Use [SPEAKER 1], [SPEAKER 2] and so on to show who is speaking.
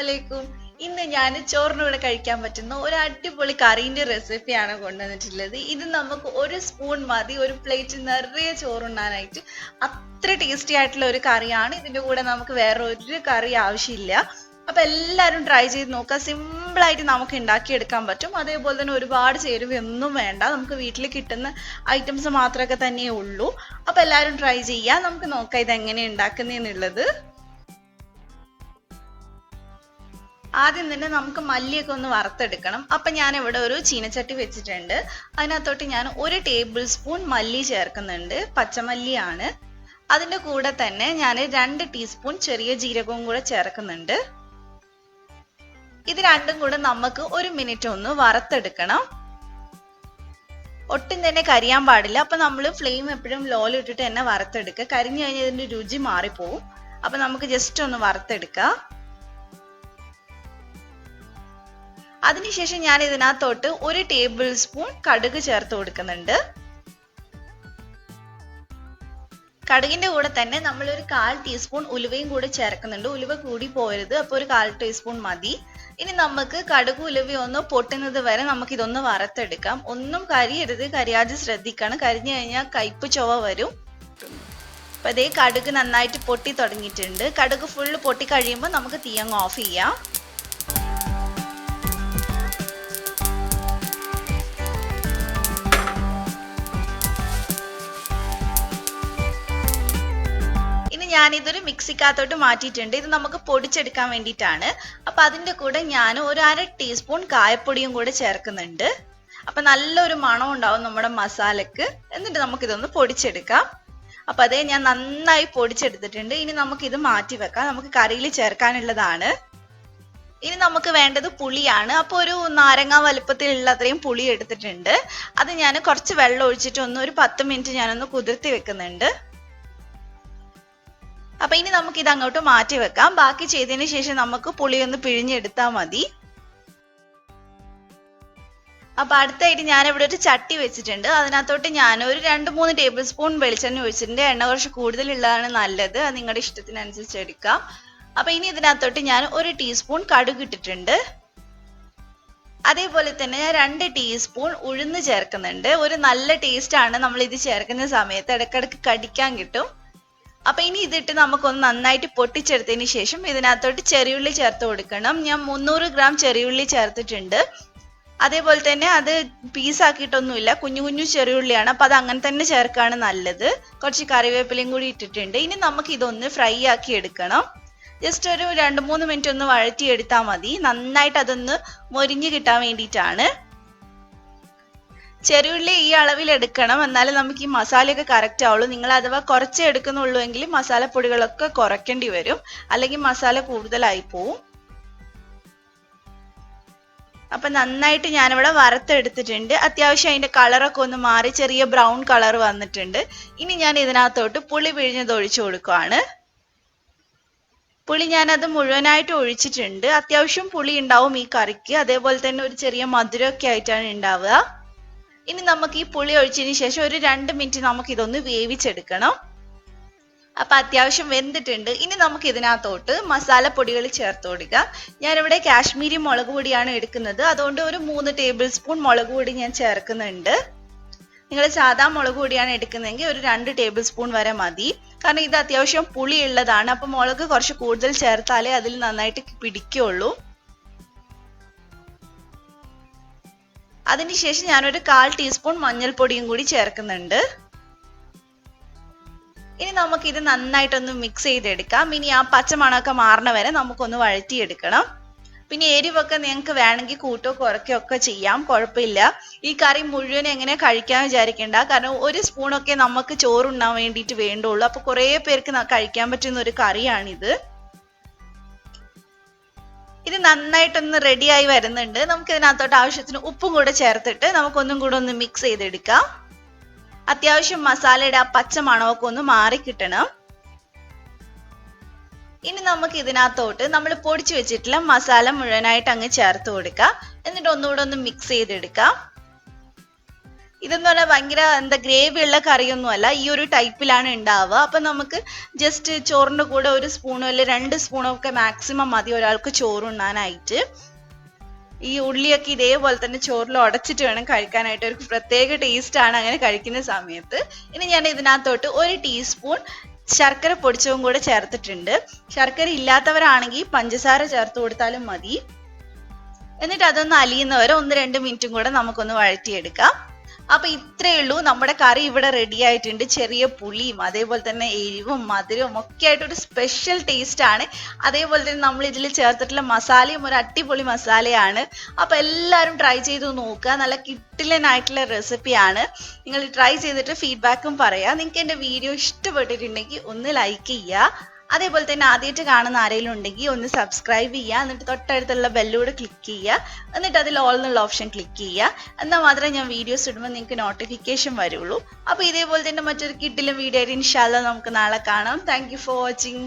[SPEAKER 1] അസ്സലാമലൈക്കും. ഇന്ന് ഞാൻ ചോറിനൂടെ കഴിക്കാൻ പറ്റുന്ന ഒരു അടിപൊളി കറീന്റെ റെസിപ്പിയാണ് കൊണ്ടുവന്നിട്ടുള്ളത്. ഇത് നമുക്ക് ഒരു സ്പൂൺ മതി ഒരു പ്ലേറ്റ് നിറയെ ചോറുണ്ണാനായിട്ട്. അത്ര ടേസ്റ്റി ആയിട്ടുള്ള ഒരു കറിയാണ്. ഇതിന്റെ കൂടെ നമുക്ക് വേറെ ഒരു കറി ആവശ്യമില്ല. അപ്പൊ എല്ലാവരും ട്രൈ ചെയ്ത് നോക്കുക. സിമ്പിൾ ആയിട്ട് നമുക്ക് ഉണ്ടാക്കിയെടുക്കാൻ പറ്റും. അതേപോലെ തന്നെ ഒരുപാട് ചേരുവയൊന്നും വേണ്ട. നമുക്ക് വീട്ടിൽ കിട്ടുന്ന ഐറ്റംസ് മാത്രമൊക്കെ തന്നെ ഉള്ളൂ. അപ്പൊ എല്ലാവരും ട്രൈ ചെയ്യാം. നമുക്ക് നോക്കാം ഇത് എങ്ങനെ ഉണ്ടാക്കുന്നതെന്നുള്ളത്. ആദ്യം തന്നെ നമുക്ക് മല്ലിയൊക്കെ ഒന്ന് വറുത്തെടുക്കണം. അപ്പൊ ഞാൻ ഇവിടെ ഒരു ചീനച്ചട്ടി വെച്ചിട്ടുണ്ട്. അതിനകത്തോട്ട് ഞാൻ 1 ടേബിൾ സ്പൂൺ മല്ലി ചേർക്കുന്നുണ്ട്. പച്ചമല്ലിയാണ്. അതിന്റെ കൂടെ തന്നെ ഞാൻ 2 ടീസ്പൂൺ ചെറിയ ജീരകവും കൂടെ ചേർക്കുന്നുണ്ട്. ഇത് രണ്ടും കൂടെ നമുക്ക് 1 മിനിറ്റ് ഒന്ന് വറുത്തെടുക്കണം. ഒട്ടും തന്നെ കരിയാൻ പാടില്ല. അപ്പൊ നമ്മൾ ഫ്ലെയിം എപ്പോഴും ലോയിൽ ഇട്ടിട്ട് തന്നെ വറുത്തെടുക്കുക. കരിഞ്ഞു കഴിഞ്ഞാൽ ഇതിന്റെ രുചി മാറിപ്പോവും. അപ്പൊ നമുക്ക് ജസ്റ്റ് ഒന്ന് വറുത്തെടുക്കാം. അതിനുശേഷം ഞാൻ ഇതിനകത്തോട്ട് 1 ടേബിൾ സ്പൂൺ കടുക് ചേർത്ത് കൊടുക്കുന്നുണ്ട്. കടുകിന്റെ കൂടെ തന്നെ നമ്മൾ ഒരു 1/4 ടീസ്പൂൺ ഉലുവയും കൂടെ ചേർക്കുന്നുണ്ട്. ഉലുവ കൂടി പോരുത്. അപ്പോൾ ഒരു 1/4 ടീസ്പൂൺ മതി. ഇനി നമുക്ക് കടുക് ഉലുവ ഒന്ന് പൊട്ടുന്നത് വരെ നമുക്ക് ഇതൊന്ന് വറുത്തെടുക്കാം. ഒന്നും കരിയരുത്. കരിയാതെ ശ്രദ്ധിക്കണം. കരിഞ്ഞു കഴിഞ്ഞാൽ കയ്പ് ചൊവ വരും. അപ്പൊ അതേ കടുക് നന്നായിട്ട് പൊട്ടി തുടങ്ങിയിട്ടുണ്ട്. കടുക് ഫുള്ള് പൊട്ടി കഴിയുമ്പോൾ നമുക്ക് തീ അങ്ങ് ഓഫ് ചെയ്യാം. ഞാനിതൊരു മിക്സിക്കകത്തോട്ട് മാറ്റിയിട്ടുണ്ട്. ഇത് നമുക്ക് പൊടിച്ചെടുക്കാൻ വേണ്ടിയിട്ടാണ്. അപ്പൊ അതിന്റെ കൂടെ ഞാൻ ഒരു 1/2 ടീസ്പൂൺ കായപ്പൊടിയും കൂടെ ചേർക്കുന്നുണ്ട്. അപ്പൊ നല്ലൊരു മണം ഉണ്ടാവും നമ്മുടെ മസാലക്ക്. എന്നിട്ട് നമുക്കിതൊന്ന് പൊടിച്ചെടുക്കാം. അപ്പൊ അതേ ഞാൻ നന്നായി പൊടിച്ചെടുത്തിട്ടുണ്ട്. ഇനി നമുക്കിത് മാറ്റി വെക്കാം. നമുക്ക് കറിയിൽ ചേർക്കാനുള്ളതാണ്. ഇനി നമുക്ക് വേണ്ടത് പുളിയാണ്. അപ്പൊ ഒരു നാരങ്ങ വലുപ്പത്തിലുള്ള അത്രയും പുളി എടുത്തിട്ടുണ്ട്. അത് ഞാൻ കുറച്ച് വെള്ളം ഒഴിച്ചിട്ട് ഒരു 10 മിനിറ്റ് ഞാനൊന്ന് കുതിർത്തി വെക്കുന്നുണ്ട്. അപ്പൊ ഇനി നമുക്ക് ഇത് അങ്ങോട്ട് മാറ്റി വെക്കാം. ബാക്കി ചെയ്തതിന് ശേഷം നമുക്ക് പുളി ഒന്ന് പിഴിഞ്ഞെടുത്താൽ മതി. അപ്പൊ അടുത്തായിട്ട് ഞാൻ ഇവിടെ ഒരു ചട്ടി വെച്ചിട്ടുണ്ട്. അതിനകത്തോട്ട് ഞാൻ ഒരു 2-3 ടേബിൾ സ്പൂൺ വെളിച്ചെണ്ണ ഒഴിച്ചിട്ടുണ്ട്. എണ്ണ കുറച്ച് കൂടുതലുള്ളതാണ് നല്ലത്. അത് നിങ്ങളുടെ ഇഷ്ടത്തിനനുസരിച്ച് എടുക്കാം. അപ്പൊ ഇനി ഇതിനകത്തോട്ട് ഞാൻ 1 ടീസ്പൂൺ കടുക് ഇട്ടിട്ടുണ്ട്. അതേപോലെ തന്നെ ഞാൻ 2 ടീസ്പൂൺ ഉഴുന്ന് ചേർക്കുന്നുണ്ട്. ഒരു നല്ല ടേസ്റ്റ് ആണ് നമ്മൾ ഇത് ചേർക്കുന്ന സമയത്ത്. ഇടയ്ക്കിടയ്ക്ക് കടിക്കാൻ കിട്ടും. അപ്പൊ ഇനി ഇതിട്ട് നമുക്കൊന്ന് നന്നായിട്ട് പൊട്ടിച്ചെടുത്തതിന് ശേഷം ഇതിനകത്തോട്ട് ചെറിയുള്ളി ചേർത്ത് കൊടുക്കണം. ഞാൻ 300 ഗ്രാം ചെറിയുള്ളി ചേർത്തിട്ടുണ്ട്. അതേപോലെ തന്നെ അത് പീസാക്കിയിട്ടൊന്നുമില്ല. കുഞ്ഞു കുഞ്ഞു ചെറിയുള്ളിയാണ്. അപ്പൊ അത് അങ്ങനെ തന്നെ ചേർക്കാണ് നല്ലത്. കുറച്ച് കറിവേപ്പിലയും കൂടി ഇട്ടിട്ടുണ്ട്. ഇനി നമുക്ക് ഇതൊന്ന് ഫ്രൈ ആക്കി എടുക്കണം. ജസ്റ്റ് ഒരു 2-3 മിനിറ്റ് ഒന്ന് വഴറ്റിയെടുത്താൽ മതി. നന്നായിട്ട് അതൊന്ന് മൊരിഞ്ഞ് കിട്ടാൻ വേണ്ടിയിട്ടാണ്. ചെറിയുള്ളി ഈ അളവിൽ എടുക്കണം. എന്നാലും നമുക്ക് ഈ മസാലയൊക്കെ കറക്റ്റ് ആവുള്ളൂ. നിങ്ങൾ അഥവാ കുറച്ചേ എടുക്കുന്നുള്ളൂ എങ്കിൽ മസാലപ്പൊടികളൊക്കെ കുറയ്ക്കേണ്ടി വരും. അല്ലെങ്കിൽ മസാല കൂടുതലായി പോവും. അപ്പൊ നന്നായിട്ട് ഞാനിവിടെ വറുത്തെടുത്തിട്ടുണ്ട്. അത്യാവശ്യം അതിന്റെ കളറൊക്കെ ഒന്ന് മാറി ചെറിയ ബ്രൗൺ കളർ വന്നിട്ടുണ്ട്. ഇനി ഞാൻ ഇതിനകത്തോട്ട് പുളി പിഴിഞ്ഞത് ഒഴിച്ചു കൊടുക്കുകയാണ്. പുളി ഞാനത് മുഴുവനായിട്ട് ഒഴിച്ചിട്ടുണ്ട്. അത്യാവശ്യം പുളി ഉണ്ടാവും ഈ കറിക്ക്. അതേപോലെ തന്നെ ഒരു ചെറിയ മധുരമൊക്കെ ആയിട്ടാണ് ഉണ്ടാവുക. ഇനി നമുക്ക് ഈ പുളി ഒഴിച്ചതിന് ശേഷം ഒരു 2 മിനിറ്റ് നമുക്ക് ഇതൊന്ന് വേവിച്ചെടുക്കണം. അപ്പൊ അത്യാവശ്യം വെന്തിട്ടുണ്ട്. ഇനി നമുക്ക് ഇതിനകത്തോട്ട് മസാലപ്പൊടികൾ ചേർത്ത് കൊടുക്കാം. ഞാനിവിടെ കാശ്മീരി മുളക് പൊടിയാണ് എടുക്കുന്നത്. അതുകൊണ്ട് ഒരു 3 ടേബിൾ സ്പൂൺ മുളക് പൊടി ഞാൻ ചേർക്കുന്നുണ്ട്. നിങ്ങൾ സാധാ മുളക് പൊടിയാണ് എടുക്കുന്നതെങ്കിൽ ഒരു 2 ടേബിൾ സ്പൂൺ വരെ മതി. കാരണം ഇത് അത്യാവശ്യം പുളി ഉള്ളതാണ്. അപ്പൊ മുളക് കുറച്ച് കൂടുതൽ ചേർത്താലേ അതിൽ നന്നായിട്ട് പിടിക്കുള്ളൂ. അതിനുശേഷം ഞാനൊരു 1/4 ടീസ്പൂൺ മഞ്ഞൾപ്പൊടിയും കൂടി ചേർക്കുന്നുണ്ട്. ഇനി നമുക്കിത് നന്നായിട്ടൊന്ന് മിക്സ് ചെയ്തെടുക്കാം. ഇനി ആ പച്ചമണമൊക്കെ മാറണ വരെ നമുക്കൊന്ന് വഴറ്റിയെടുക്കണം. പിന്നെ എരിവൊക്കെ നിങ്ങൾക്ക് വേണമെങ്കിൽ കൂട്ടോ കുറയ്ക്കോ ഒക്കെ ചെയ്യാം. കുഴപ്പമില്ല. ഈ കറി മുഴുവൻ എങ്ങനെ കഴിക്കാൻ വിചാരിക്കേണ്ട. കാരണം 1 സ്പൂണൊക്കെ നമുക്ക് ചോറുണ്ണാൻ വേണ്ടിയിട്ട് വേണ്ടുള്ളൂ. അപ്പൊ കുറേ പേർക്ക് കഴിക്കാൻ പറ്റുന്ന ഒരു കറിയാണിത്. ഇത് നന്നായിട്ടൊന്ന് റെഡിയായി വരുന്നുണ്ട്. നമുക്ക് ഇതിനകത്തോട്ട് ആവശ്യത്തിന് ഉപ്പും കൂടെ ചേർത്തിട്ട് നമുക്കൊന്നും കൂടെ ഒന്ന് മിക്സ് ചെയ്തെടുക്കാം. അത്യാവശ്യം മസാലയുടെ ആ പച്ച മണമൊക്കെ ഒന്ന് മാറി കിട്ടണം. ഇനി നമുക്ക് ഇതിനകത്തോട്ട് നമ്മൾ പൊടിച്ചു വെച്ചിട്ടുള്ള മസാല മുഴുവനായിട്ട് അങ്ങ് ചേർത്ത് കൊടുക്കാം. എന്നിട്ട് ഒന്നുകൂടെ ഒന്ന് മിക്സ് ചെയ്തെടുക്കാം. ഇതെന്ന് പറഞ്ഞാൽ ഭയങ്കര എന്താ ഗ്രേവി ഉള്ള കറിയൊന്നും അല്ല, ഈ ഒരു ടൈപ്പിലാണ് ഉണ്ടാവുക. അപ്പൊ നമുക്ക് ജസ്റ്റ് ചോറിന്റെ കൂടെ ഒരു സ്പൂണോ അല്ലെ 2 സ്പൂണോ ഒക്കെ മാക്സിമം മതി ഒരാൾക്ക് ചോറുണ്ണാനായിട്ട്. ഈ ഉള്ളിയൊക്കെ ഇതേപോലെ തന്നെ ചോറിൽ ഉടച്ചിട്ട് വേണം കഴിക്കാനായിട്ട്. ഒരു പ്രത്യേക ടേസ്റ്റ് ആണ് അങ്ങനെ കഴിക്കുന്ന സമയത്ത്. ഇനി ഞാൻ ഇതിനകത്തോട്ട് 1 ടീസ്പൂൺ ശർക്കര പൊടിച്ചതും കൂടെ ചേർത്തിട്ടുണ്ട്. ശർക്കര ഇല്ലാത്തവരാണെങ്കിൽ പഞ്ചസാര ചേർത്ത് കൊടുത്താലും മതി. എന്നിട്ട് അതൊന്ന് അലിയുന്നവരെ 1-2 മിനിറ്റും കൂടെ നമുക്കൊന്ന് വഴറ്റിയെടുക്കാം. അപ്പൊ ഇത്രയേ ഉള്ളൂ, നമ്മുടെ കറി ഇവിടെ റെഡി ആയിട്ടുണ്ട്. ചെറിയ പുളിയും അതേപോലെ തന്നെ എരിവും മധുരവും ഒക്കെ ആയിട്ട് ഒരു സ്പെഷ്യൽ ടേസ്റ്റ് ആണ്. അതേപോലെ തന്നെ നമ്മൾ ഇതിൽ ചേർത്തിട്ടുള്ള മസാലയും ഒരു അടിപൊളി മസാലയാണ്. അപ്പൊ എല്ലാവരും ട്രൈ ചെയ്ത് നോക്കുക. നല്ല കിട്ടിലനായിട്ടുള്ള റെസിപ്പിയാണ്. നിങ്ങൾ ട്രൈ ചെയ്തിട്ട് ഫീഡ്ബാക്കും പറയാം. നിങ്ങൾക്ക് എൻ്റെ വീഡിയോ ഇഷ്ടപ്പെട്ടിട്ടുണ്ടെങ്കിൽ ഒന്ന് ലൈക്ക് ചെയ്യുക. അതേപോലെ തന്നെ ആദ്യമായിട്ട് കാണുന്ന ആരെങ്കിലും ഉണ്ടെങ്കിൽ ഒന്ന് സബ്സ്ക്രൈബ് ചെയ്യുക. എന്നിട്ട് തൊട്ടടുത്തുള്ള ബെല്ലൂടെ ക്ലിക്ക് ചെയ്യുക. എന്നിട്ട് അതിൽ ഓൾ എന്നുള്ള ഓപ്ഷൻ ക്ലിക്ക് ചെയ്യുക. എന്നാൽ മാത്രമേ ഞാൻ വീഡിയോസ് ഇടുമ്പോൾ നിങ്ങൾക്ക് നോട്ടിഫിക്കേഷൻ വരുള്ളൂ. അപ്പോൾ ഇതേപോലെ തന്നെ മറ്റൊരു കിട്ടിലും വീഡിയോ ആയിട്ട് ഇൻഷാ അല്ലാഹ് നമുക്ക് നാളെ കാണാം. Thank you for watching.